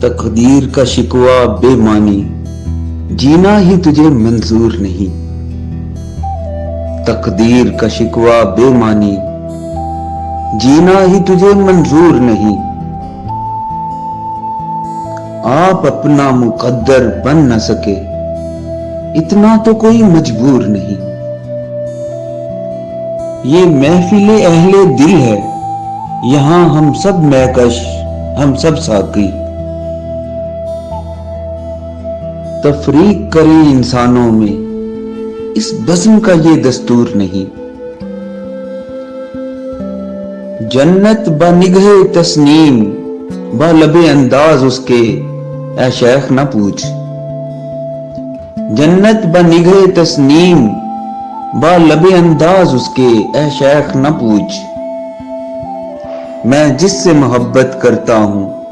تقدیر کا شکوہ بے معنی، جینا ہی تجھے منظور نہیں۔ تقدیر کا شکوہ بے معنی، جینا ہی تجھے منظور نہیں۔ آپ اپنا مقدر بن نہ سکے، اتنا تو کوئی مجبور نہیں۔ یہ محفل اہل دل ہے، یہاں ہم سب مہکش، ہم سب ساقی۔ تفریق کریں انسانوں میں، اس بزم کا یہ دستور نہیں۔ جنت بنگہ تسنیم، بالب انداز اس کے اے شیخ نہ پوچھ۔ جنت بنگہ تسنیم، بالب انداز اس کے اے شیخ نہ پوچھ۔ میں جس سے محبت کرتا ہوں،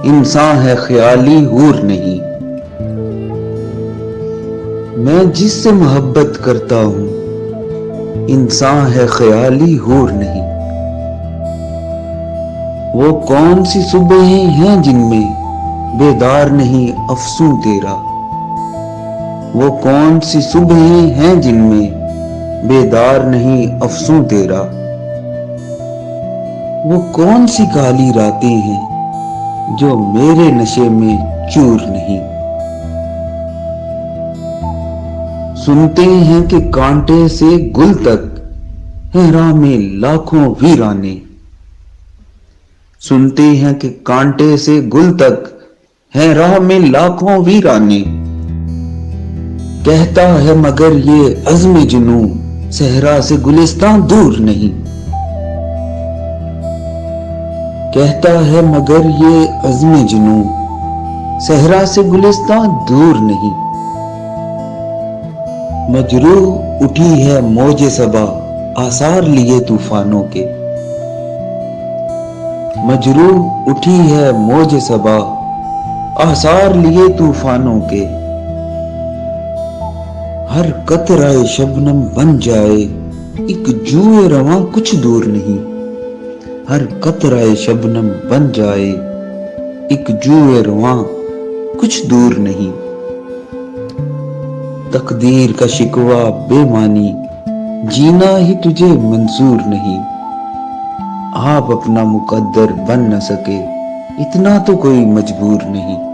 انسان ہے خیالی حور نہیں۔ میں جس سے محبت کرتا ہوں، انسان ہے خیالی حور نہیں۔ وہ کون سی صبحیں ہیں جن میں بیدار نہیں افسوں تیرا۔ وہ کون سی صبحیں ہیں جن میں بیدار نہیں افسوں تیرا۔ وہ کون سی کالی راتیں ہیں جو میرے نشے میں چور نہیں۔ سنتے ہیں کہ کانٹے سے گل تک ہے راہ میں لاکھوں ویرانے۔ سنتے ہیں کہ کانٹے سے گل تک ہے راہ میں لاکھوں ویرانے۔ کہتا ہے مگر یہ عزم جنوں صحرا سے گلستان دور نہیں۔ کہتا ہے مگر یہ عزم جنوں صحرا سے گلستان دور نہیں۔ مجروح اٹھی ہے موج صبا آثار لیے طوفانوں کے۔ مجروح اٹھی ہے موج صبا آثار لیے طوفانوں کے۔ ہر قطرہ شبنم بن جائے ایک جوئے رواں کچھ دور نہیں۔ ہر قطرہ شبنم بن جائے ایک جوئے رواں کچھ دور نہیں۔ تقدیر کا شکوہ بے معنی، جینا ہی تجھے منظور نہیں۔ آپ اپنا مقدر بن نہ سکے، اتنا تو کوئی مجبور نہیں۔